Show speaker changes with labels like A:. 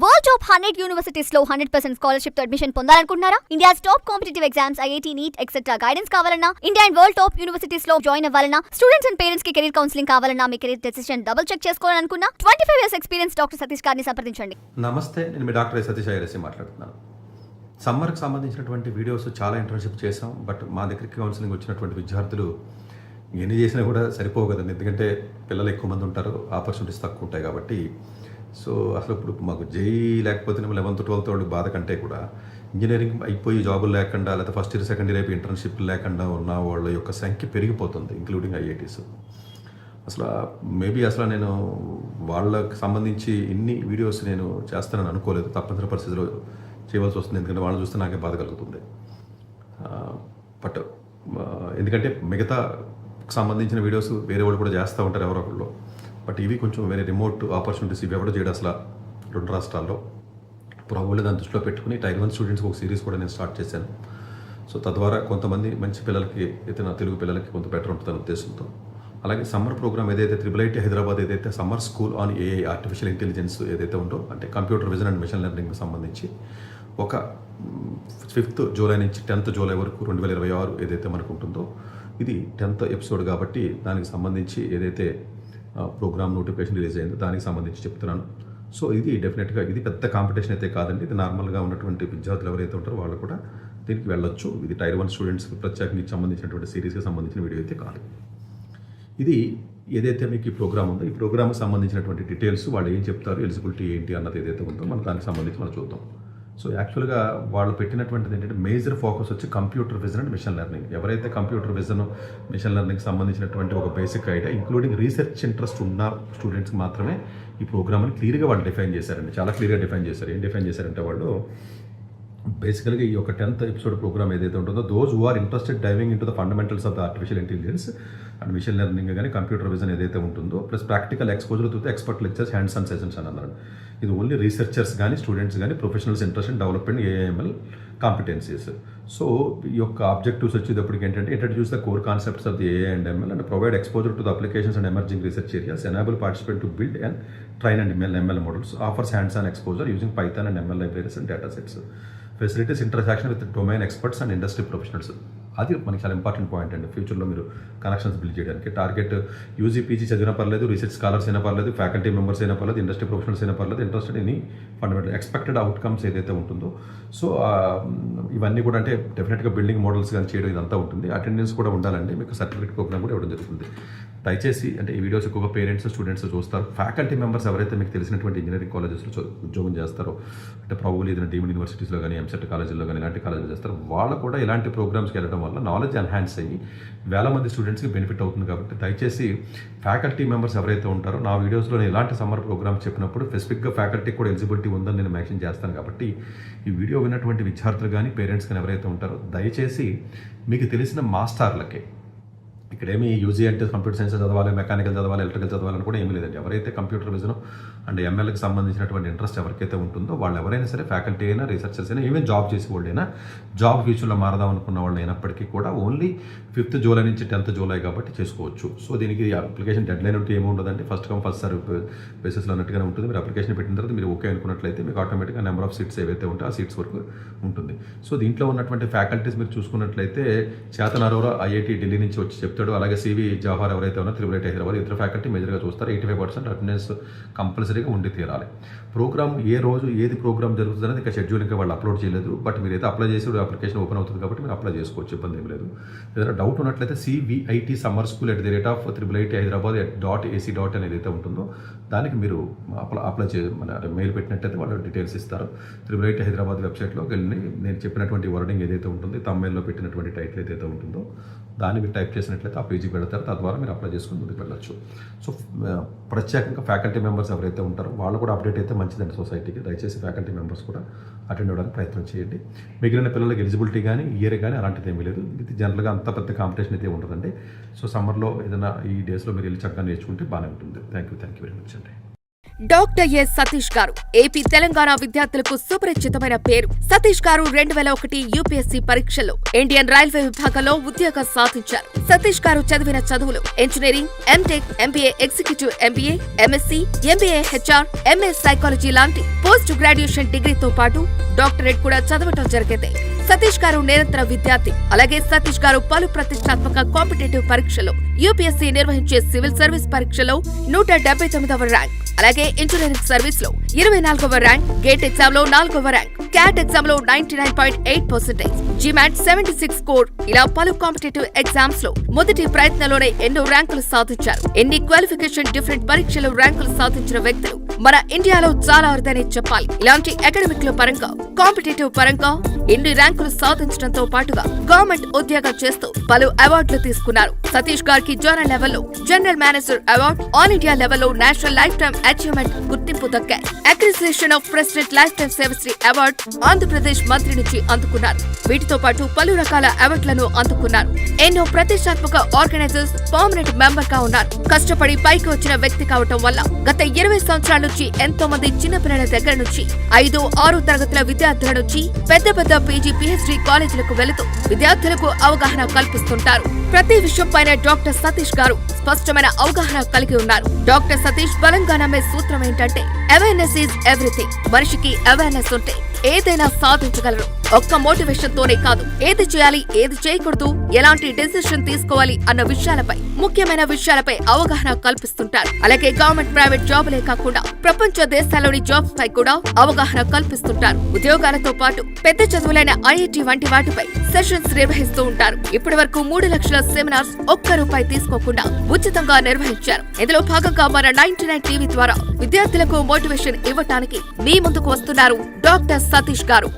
A: World top 100 universities లో 100% scholarship తో admission పొందాలనుకుంటున్నారా? India's top competitive exams, IIT, NEET etcetera guidance కావాలన్నా, India and world top universities లో join అవ్వాలన్నా, students and parents కి career counselling కావాలన్నా, మీ కెరీర్ డెసిషన్ డబుల్ చెక్ చేసుకోవాలనుకున్నా 25 ఇయర్స్ ఎక్స్పీరియన్స్ డాక్టర్ సతీష్ గారిని సంప్రదించండి.
B: నమస్తే, నేను మీ డాక్టర్ సతీష్ ఐరసి మాట్లాడుతున్నాను. సమ్మర్కి సంబంధించినటువంటి వీడియోస్ చాలా ఇంటర్న్షిప్ చేసాం. బట్ మా దగ్గరికి కౌన్సిలింగ్ వచ్చినటువంటి విద్యార్థులు ఎన్ని చేసినా కూడా సరిపోవు కదండి. ఎందుకంటే పిల్లలు ఎక్కువ మంది ఉంటారు, ఆపర్చునిటీస్ తక్కువ ఉంటాయి కాబట్టి. సో అసలు ఇప్పుడు మాకు జేఈ లేకపోతే 11th 12th వాళ్ళకి బాధ కంటే కూడా ఇంజనీరింగ్ అయిపోయి జాబులు లేకుండా, లేకపోతే ఫస్ట్ ఇయర్ సెకండ్ ఇయర్ అయిపోయి ఇంటర్న్షిప్ లేకుండా ఉన్న వాళ్ళ యొక్క సంఖ్య పెరిగిపోతుంది, ఇంక్లూడింగ్ ఐఐటీస్. అసలు మేబీ నేను వాళ్ళకి సంబంధించి ఇన్ని వీడియోస్ నేను చేస్తానని అనుకోలేదు. తప్పనిసరి పరిస్థితిలో చేయవలసి వస్తుంది, ఎందుకంటే వాళ్ళని చూస్తే నాకే బాధ కలుగుతుంది. బట్ ఎందుకంటే మిగతా సంబంధించిన వీడియోస్ వేరే వాళ్ళు కూడా చేస్తూ ఉంటారు ఎవరో ఒకళ్ళు. బట్ ఇవి కొంచెం వేరే రిమోట్ ఆపర్చునిటీస్, ఇవి ఎవడో చేయడం అసలు 2 రాష్ట్రాల్లో. ప్రాబబ్లీ దాన్ని దృష్టిలో పెట్టుకుని టైర్ 1 స్టూడెంట్స్కి ఒక సిరీస్ కూడా నేను స్టార్ట్ చేశాను. సో తద్వారా కొంతమంది మంచి పిల్లలకి అయితే నా తెలుగు పిల్లలకి కొంత బెటర్ ఉంటుందనే ఉద్దేశంతో. అలాగే సమ్మర్ ప్రోగ్రామ్ ఏదైతే IIIT హైదరాబాద్ ఏదైతే summer school on AI artificial intelligence ఏదైతే ఉందో, అంటే కంప్యూటర్ విజన్ అండ్ మిషన్ లెర్నింగ్కి సంబంధించి ఒక 5th జూలై నుంచి 10th జూలై వరకు 2026 ఏదైతే మనకు ఉంటుందో, ఇది 10th ఎపిసోడ్ కాబట్టి దానికి సంబంధించి ఏదైతే ప్రోగ్రామ్ నోటిఫికేషన్ రిలీజ్ అయిందో దానికి సంబంధించి చెప్తున్నాను. సో ఇది డెఫినెట్గా ఇది పెద్ద కాంపిటీషన్ అయితే కాదండి. ఇది నార్మల్గా ఉన్నటువంటి విద్యార్థులు ఎవరైతే ఉంటారో వాళ్ళు కూడా దీనికి వెళ్ళొచ్చు. ఇది టైర్ 1 స్టూడెంట్స్కి ప్రత్యేకంగా సంబంధించినటువంటి సిరీస్కి సంబంధించిన వీడియో అయితే కాదు. ఇది ఏదైతే మీకు ఈ ప్రోగ్రామ్ ఉందో, ఈ ప్రోగ్రామ్కి సంబంధించినటువంటి డీటెయిల్స్, వాళ్ళు ఏం చెప్తారు, ఎలిజిబిలిటీ ఏంటి అన్నది ఏదైతే ఉందో మనం దానికి సంబంధించి మనం చూద్దాం. సో యాక్చువల్గా వాళ్ళు పెట్టినటువంటిది ఏంటంటే మేజర్ ఫోకస్ వచ్చి computer vision and machine learning. ఎవరైతే కంప్యూటర్ విజన్ మిషన్ లెర్నింగ్కి సంబంధించినటువంటి ఒక basic idea, including research interest ఉన్న స్టూడెంట్స్కి మాత్రమే ఈ ప్రోగ్రామ్ని క్లియర్గా వాళ్ళు డిఫైన్ చేశారండి. చాలా క్లియర్గా డిఫైన్ చేశారు. ఏం డిఫైన్ చేశారంటే వాళ్ళు బేసికల్గా ఈ యొక్క 10th ఎపిసోడ్ ప్రోగ్రామ్ ఏదైతే ఉంటుందో, those who are interested diving into the fundamentals of the artificial intelligence and machine learning కానీ కంప్యూటర్ విజన్ ఏదైతే ఉంటుందో, plus practical exposure to the expert lectures, hands on sessions అని అన్నారు. ఇది only researchers కానీ, students కానీ, professionals interest in development AI ML competencies. So ఈ యొక్క ఆబ్జెక్టివ్స్ వచ్చేటప్పటికి ఏంటంటే introduce the core concepts of the AI and ML and provide exposure to the applications and emerging research areas, enable participate to build and train and ML models, offers hands on exposure using Python and ML libraries and data sets, facilities interaction with domain experts and industry professionals. అది మనకి చాలా important point అండి. ఫ్యూచర్లో మీరు connections build చేయడానికి. Target UG PG చదివినా పర్లేదు, research scholars అయినా పర్లేదు, ఫ్యాకల్టీ మెంబర్స్ అయినా పర్లేదు, ఇండస్ట్రీ ప్రొఫెషనల్స్ అయినా పర్లేదు, interested in fundamental expected outcomes ఏదైతే ఉంటుందో. సో ఇవన్నీ కూడా అంటే డెఫినెట్గా బిల్డింగ్ మోడల్స్ కానీ చేయడం ఇదంతా ఉంటుంది. అటెండెన్స్ కూడా ఉండాలండి. మీకు సర్టిఫికేట్ ప్రోగ్రామ్ కూడా ఇవ్వడం జరుగుతుంది. దయచేసి అంటే ఈ వీడియోస్ ఎక్కువగా పేరెంట్స్, స్టూడెంట్స్ చూస్తారు. ఫ్యాకల్టీ మెంబర్స్ ఎవరైతే మీకు తెలిసినటువంటి ఇంజనీరింగ్ కాలేజెస్లో ఉద్యోగం చేస్తారో, అంటే ప్రాబబ్లీ ఏదైనా డీమ్డ్ యూనివర్సిటీస్లో కానీ, ఎంసెట్ కాలేజీల్లో కానీ ఇలాంటి కాలేజీలు చేస్తారు, వాళ్ళు కూడా ఇలాంటి ప్రోగ్రామ్స్కి వెళ్ళడం వల్ల నాలెడ్జ్ ఎన్హాన్స్ అయ్యి వేల మంది స్టూడెంట్స్కి బెనిఫిట్ అవుతుంది. కాబట్టి దయచేసి ఫ్యాకల్టీ మెంబర్స్ ఎవరైతే ఉంటారో, నా వీడియోస్లో నేను ఇలాంటి సమ్మర్ ప్రోగ్రామ్స్ చెప్పినప్పుడు స్పెసిఫిక్గా ఫ్యాకల్టీకి కూడా ఎలిజిబిలిటీ ఉందని నేను మెన్షన్ చేస్తాను. కాబట్టి ఈ వీడియో విన్నటువంటి విద్యార్థులు కానీ, పేరెంట్స్ కానీ ఎవరైతే ఉంటారో, దయచేసి మీకు తెలిసిన మాస్టర్లకి, ఇక్కడేమి యూజీ అంటే కంప్యూటర్ సైన్స్ చదవాలి, మెకానికల్ చదవాలి, ఎలక్ట్రికల్ చదవాలని కూడా ఏమీ లేదండి. ఎవరైతే కంప్యూటర్ విజన్ అండ్ ఎంఎల్కి సంబంధించినటువంటి ఇంట్రెస్ట్ ఎవరికైతే ఉంటుందో వాళ్ళు ఎవరైనా సరే, ఫ్యాకల్టీ అయినా, రీసెర్చర్స్ అయినా, ఈవెన్ జాబ్ చేసే వాళ్ళైనా, జాబ్ ఫ్యూచర్లో మారదాం అనుకున్న వాళ్ళు అయినప్పటికీ కూడా ఓన్లీ 5th జూలై నుంచి 10th జూలై కాబట్టి చేసుకోవచ్చు. సో దీనికి అప్లికేషన్ డెడ్ లైన్ ఉంటే ఏమి ఉండదండి. ఫస్ట్ కమ్ ఫస్ట్ సర్వ్ బేసిస్లో అన్నట్టుగానే ఉంటుంది. మీరు అప్లికేషన్ పెట్టిన తర్వాత మీరు ఓకే అనుకున్నట్లయితే మీకు ఆటోమేటిక్గా నెంబర్ ఆఫ్ సీట్స్ ఏవైతే ఉంటాయో ఆ సీట్స్ వరకు ఉంటుంది. సో దీంట్లో ఉన్నటువంటి ఫ్యాకల్టీస్ మీరు చూసుకున్నట్లయితే చేతన్ అరోరా ఐఐటి ఢిల్లీ నుంచి వచ్చి చెప్తాడు. అలాగే సివి జవహర్ ఎవరైతే ఉన్నారో IIIT హైదరాబాద్, ఇద్దరు ఫ్యాకల్టీ మేజర్గా చూస్తారు. 85% అటెండెన్స్ కంపల్సరీగా ఉండి తీరాలి. ప్రోగ్రామ్ ఏ రోజు ఏది ప్రోగ్రామ్ జరుగుతుంది అనేది ఇంకా షెడ్యూల్ ఇంకా వాళ్ళు అప్లోడ్ చేయలేదు. బట్ మీరైతే అప్లై చేసి అప్లికేషన్ ఓపెన్ అవుతుంది కాబట్టి మీరు అప్లై చేసుకోవచ్చు, ఇబ్బంది ఏం లేదు. ఏదైనా డౌట్ ఉన్నట్లయితే CVIT summer school @IIIT Hyderabad .ac.in ఏదైతే ఉంటుందో దానికి మీరు అప్లై మన మెయిల్ పెట్టినట్టయితే వాళ్ళు డీటెయిల్స్ ఇస్తారు. IIIT హైదరాబాద్ వెబ్సైట్లోకి వెళ్ళి నేను చెప్పినటువంటి వర్డింగ్ ఏదైతే ఉంటుంది, తమిళ్లో పెట్టినటువంటి టైటిల్ ఏదైతే ఉంటుందో దాన్ని మీరు టైప్ చేసినట్లయితే ఆ పేజీకి వెళ్తారు. తద్వారా మీరు అప్లై చేసుకుని ముందుకు వెళ్ళచ్చు. సో ప్రత్యేకంగా ఫ్యాకల్టీ మెంబర్స్ ఎవరైతే ఉంటారో వాళ్ళు కూడా అప్డేట్ అయితే మంచిదండి సొసైటీకి. దయచేసి ఫ్యాకల్టీ మెంబర్స్ కూడా అటెండ్ అవ్వడానికి ప్రయత్నం చేయండి. మిగిలిన పిల్లలకి ఎలిజిబిలిటీ కానీ, ఇయర్ కానీ అలాంటిది ఏమీ లేదు. ఇది జనరల్గా అంత పెద్ద కాంపిటీషన్ అయితే ఉంటుందండి. సో సమ్మర్లో ఏదైనా ఈ డేస్లో మీరు వెళ్ళి చక్కగా నేర్చుకుంటే బాగానే ఉంటుంది. థ్యాంక్ యూ వెరీ మచ్ అండి.
C: డాక్టర్ ఎస్ సతీష్ గారు ఏపీ తెలంగాణ విద్యార్థులకు సుపరిచితమైన పేరు. సతీష్ గారు 2001 యూపీఎస్సీ పరీక్షల్లో ఇండియన్ రైల్వే విభాగంలో ఉద్యోగం సాధించారు. సతీష్ గారు చదివిన చదువులు engineering, M Tech, MBA executive MBA, MSc, MBA HR, MA psychology లాంటి పోస్ట్ గ్రాడ్యుయేషన్ డిగ్రీతో పాటు డాక్టరేట్ కూడా చదవటం జరిగింది. సతీష్ గారు నిరంతర విద్యార్థి. అలాగే సతీష్ గారు పలు ప్రతిష్టాత్మక కాంపిటేటివ్ పరీక్షలో యూపీఎస్సీ నిర్వహించే సివిల్ సర్వీస్ పరీక్షలో 179వ ర్యాంక్, అలాగే ఇంజనీరింగ్ సర్వీస్ లో 24వ ర్యాంక్, గేట్ ఎగ్జామ్ లో 4వ ర్యాంక్, క్యాట్ ఎగ్జామ్ లో 99.8%, జిమాట్ 76 స్కోర్, ఇలా పలు కాంపిటేటివ్ ఎగ్జామ్స్ లో మొదటి ప్రయత్నంలోనే ఎన్నో ర్యాంకులు సాధించారు. ఎన్ని క్వాలిఫికేషన్ డిఫరెంట్ పరీక్షలు ర్యాంకులు సాధించిన వ్యక్తులు మన ఇండియాలో చాలా అరుదనే చెప్పాలి. ఇలాంటి అకాడమిక్ లో పరంగా, కాంపిటేటివ్ పరంగా ఎన్ని ర్యాంకులు సాధించడంతో పాటుగా గవర్నమెంట్ ఉద్యోగం చేస్తూ పలు అవార్డులు తీసుకున్నారు. సతీష్ గారికి జోనల్ లెవెల్లో general manager award, all India లెవెల్లో నేషనల్ లైఫ్ టైమ్ అచీవ్మెంట్ గుర్తింపు దక్కాయి. Accreditation of president lifetime Sevashri award Andhra Pradesh మంత్రి నుంచి అందుకున్నారు. వీటితో పాటు పలు రకాల అవార్డులను అందుకున్నారు. ఎన్నో ప్రతిష్టాత్మక ఆర్గనైజర్స్ పర్మనెంట్ మెంబర్ గా ఉన్నారు. కష్టపడి పైకి వచ్చిన వ్యక్తి కావటం వల్ల గత 20 సంవత్సరాల నుంచి ఎంతో మంది చిన్నపిల్లల దగ్గర నుంచి 5, 6 తరగతుల విద్యార్థుల నుంచి పెద్ద పీజీ, పీహెచ్డీ కాలేజీలకు వెళుతూ విద్యార్థులకు అవగాహన కల్పిస్తుంటారు. ప్రతి విషయంపైన డాక్టర్ సతీష్ గారు స్పష్టమైన అవగాహన కలిగి ఉన్నారు. డాక్టర్ సతీష్ బలంగా నమ్మే సూత్రం ఏంటంటే అవేర్నెస్ ఈజ్ ఎవ్రీథింగ్. మనిషికి అవేర్నెస్ ఉంటే ఏదైనా సాధించగలరు. ఒక్క మోటివేషన్ తోనే కాదు, ఏది చేయాలి, ఏది చేయకూడదు, ఎలాంటి డెసిషన్ తీసుకోవాలి అన్న విషయాలపై, ముఖ్యమైన విషయాలపై అవగాహన కల్పిస్తుంటారు. అలాగే గవర్నమెంట్, ప్రైవేట్ జాబులే కాకుండా ప్రపంచ దేశాల్లోని జాబ్స్ పై కూడా అవగాహన కల్పిస్తుంటారు. ఉద్యోగాలతో పాటు పెద్ద చదువులైన ఐఐటి వంటి వాటిపై సెషన్స్ నిర్వహిస్తూ ఉంటారు. ఇప్పటి వరకు 3 లక్షల సెమినార్స్ ఒక్క రూపాయి తీసుకోకుండా ఉచితంగా నిర్వహించారు. ఇందులో భాగంగా మన 99 టీవీ ద్వారా విద్యార్థులకు మోటివేషన్ ఇవ్వటానికి మీ ముందుకు వస్తున్నారు డాక్టర్ సతీష్ గారు.